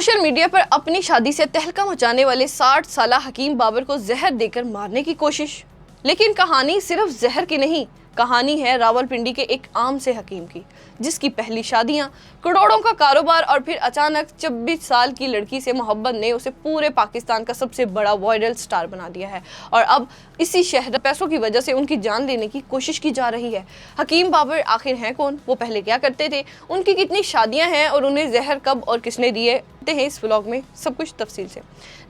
Social media पर अपनी शादी से तहलका मचाने वाले 60 साला हकीम बाबर को जहर देकर मारने की कोशिश। लेकिन कहानी सिर्फ जहर की नहीं, कहानी है रावलपिंडी के एक आम से हकीम की, जिसकी पहली शादियां, करोड़ों का कारोबार और फिर अचानक 26 साल की लड़की से मोहब्बत ने उसे पूरे पाकिस्तान का सबसे बड़ा वायरल स्टार बना दिया है। और अब इसी शहर पैसों की वजह से उनकी जान लेने की कोशिश की जा रही है। हकीम बाबर आखिर हैं कौन, वो पहले क्या करते थे, उनकी कितनी शादियां हैं और उन्हें जहर कब और किसने दिए हैं इस व्लॉग में सब कुछ तफसील से।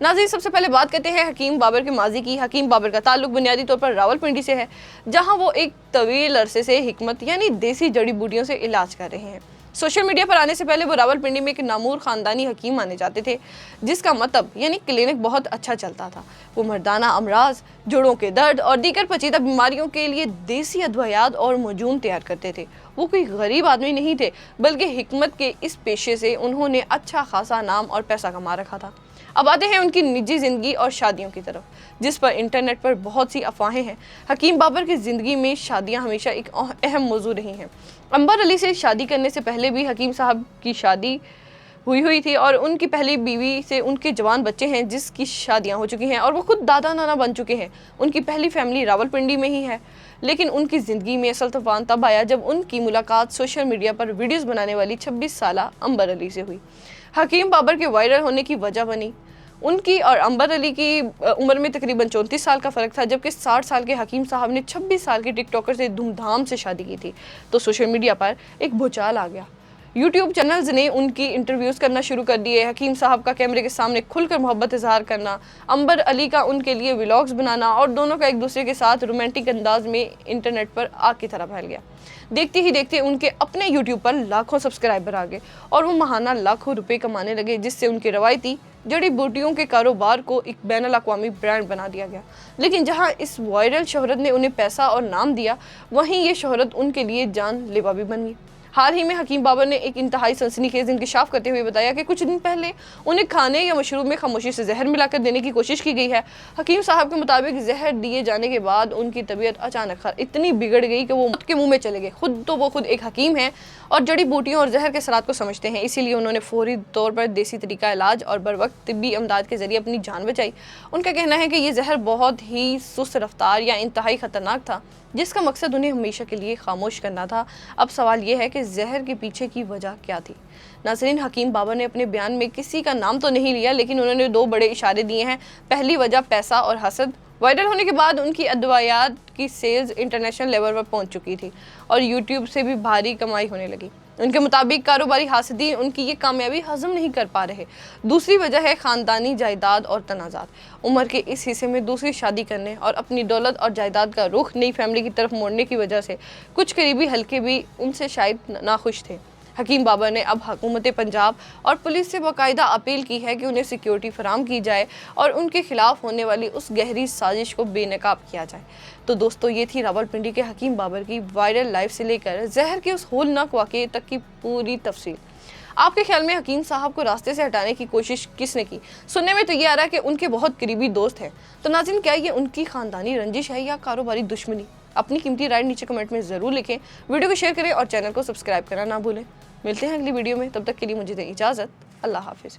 नाज़रीन, सबसे पहले बात करते हैं हकीम बाबर के माजी की। हकीम बाबर का ताल्लुक बुनियादी तौर पर रावलपिंडी से है, जहां वो एक तवील अरसे से हिकमत यानी देसी जड़ी बूटियों से इलाज कर रहे हैं। सोशल मीडिया पर आने से पहले वो रावलपिंडी में एक नामूर खानदानी हकीम माने जाते थे, जिसका मतलब यानी क्लिनिक बहुत अच्छा चलता था। वो मर्दाना अमराज, जोड़ों के दर्द और दीगर पेचीदा बीमारियों के लिए देसी अद्वियात और मजून तैयार करते थे। वो कोई गरीब आदमी नहीं थे, बल्कि हिकमत के इस पेशे से उन्होंने अच्छा खासा नाम और पैसा कमा रखा था। अब आते हैं उनकी निजी जिंदगी और शादियों की तरफ, जिस पर इंटरनेट पर बहुत सी अफवाहें हैं। हकीम बाबर की जिंदगी में शादियां हमेशा एक अहम मौजू रही हैं। अंबर अली से शादी करने से पहले भी हकीम साहब की शादी हुई थी और उनकी पहली बीवी से उनके जवान बच्चे हैं, जिसकी शादियां हो चुकी हैं और वो खुद दादा नाना बन चुके हैं। उनकी पहली फैमिली रावलपिंडी में ही है। लेकिन उनकी ज़िंदगी में असल तूफान तब आया जब उनकी मुलाकात सोशल मीडिया पर वीडियोस बनाने वाली 26 साला अंबर अली से हुई। हकीम बाबर के वायरल होने की वजह बनी उनकी और अंबर अली की उम्र में तकरीबन 34 साल का फ़र्क था, जबकि 60 साल के हकीम साहब ने 26 साल के टिकटॉकर से धूमधाम से शादी की थी। तो सोशल मीडिया पर एक भूचाल आ गया। यूट्यूब चैनल्स ने उनकी इंटरव्यूज़ करना शुरू कर दिए। हकीम साहब का कैमरे के सामने खुलकर मोहब्बत इजहार करना, अंबर अली का उनके लिए व्लॉग्स बनाना और दोनों का एक दूसरे के साथ रोमांटिक अंदाज में इंटरनेट पर आग की तरह फैल गया। देखते ही देखते उनके अपने यूट्यूब पर लाखों सब्सक्राइबर आ गए और वो महाना लाखों रुपए कमाने लगे, जिससे उनके रवायती जड़ी बूटियों के कारोबार को एक बैनुल अक़वामी ब्रांड बना दिया गया। लेकिन जहां इस वायरल शोहरत ने उन्हें पैसा और नाम दिया, वहीं ये शोहरत उनके लिए जानलेवा भी बन गई। हाल ही में हकीम बाबर ने एक इंतहाई सनसनीखेज इंकशाफ करते हुए बताया कि कुछ दिन पहले उन्हें खाने या मशरूब में खामोशी से जहर मिलाकर देने की कोशिश की गई है। हकीम साहब के मुताबिक जहर दिए जाने के बाद उनकी तबीयत अचानक इतनी बिगड़ गई कि वो मौत के मुंह में चले गए। वो खुद एक हकीम हैं और जड़ी बूटियों और जहर के असरात को समझते हैं, इसीलिए उन्होंने फौरी तौर पर देसी तरीका इलाज और बर वक्त तिब्बी अमदाद के जरिए अपनी जान बचाई। उनका कहना है कि ये जहर बहुत ही सुस्त रफ्तार या इंतहाई ख़तरनाक था, जिसका मकसद उन्हें हमेशा के लिए खामोश करना था। अब सवाल यह है कि जहर के पीछे की वजह क्या थी। नाज़रीन, हकीम बाबर ने अपने बयान में किसी का नाम तो नहीं लिया, लेकिन उन्होंने दो बड़े इशारे दिए हैं। पहली वजह पैसा और हसद। वायरल होने के बाद उनकी अद्वियात की सेल्स इंटरनेशनल लेवल पर पहुंच चुकी थी और यूट्यूब से भी भारी कमाई होने लगी। उनके मुताबिक कारोबारी हासिदीन उनकी ये कामयाबी हजम नहीं कर पा रहे। दूसरी वजह है ख़ानदानी जायदाद और तनाज़ात। उम्र के इस हिस्से में दूसरी शादी करने और अपनी दौलत और जायदाद का रुख नई फैमिली की तरफ मोड़ने की वजह से कुछ करीबी हल्के भी उनसे शायद नाखुश थे। हकीम बाबर ने अब हुकूमत पंजाब और पुलिस से बाकायदा अपील की है कि उन्हें सिक्योरिटी फराम की जाए और उनके खिलाफ होने वाली उस गहरी साजिश को बेनकाब किया जाए। तो दोस्तों, ये थी रावलपिंडी के हकीम बाबर की वायरल लाइफ से लेकर जहर के उस होलनाक वाक़े तक की पूरी तफसील। आपके ख्याल में हकीम साहब को रास्ते से हटाने की कोशिश किसने की? सुनने में तो ये आ रहा है कि उनके बहुत करीबी दोस्त हैं। तो नाज़रीन, क्या ये उनकी ख़ानदानी रंजिश है या कारोबारी दुश्मनी? अपनी कीमती राय नीचे कमेंट में ज़रूर लिखें, वीडियो को शेयर करें और चैनल को सब्सक्राइब करना ना भूलें। मिलते हैं अगली वीडियो में, तब तक के लिए मुझे दें इजाज़त। अल्लाह हाफिज़।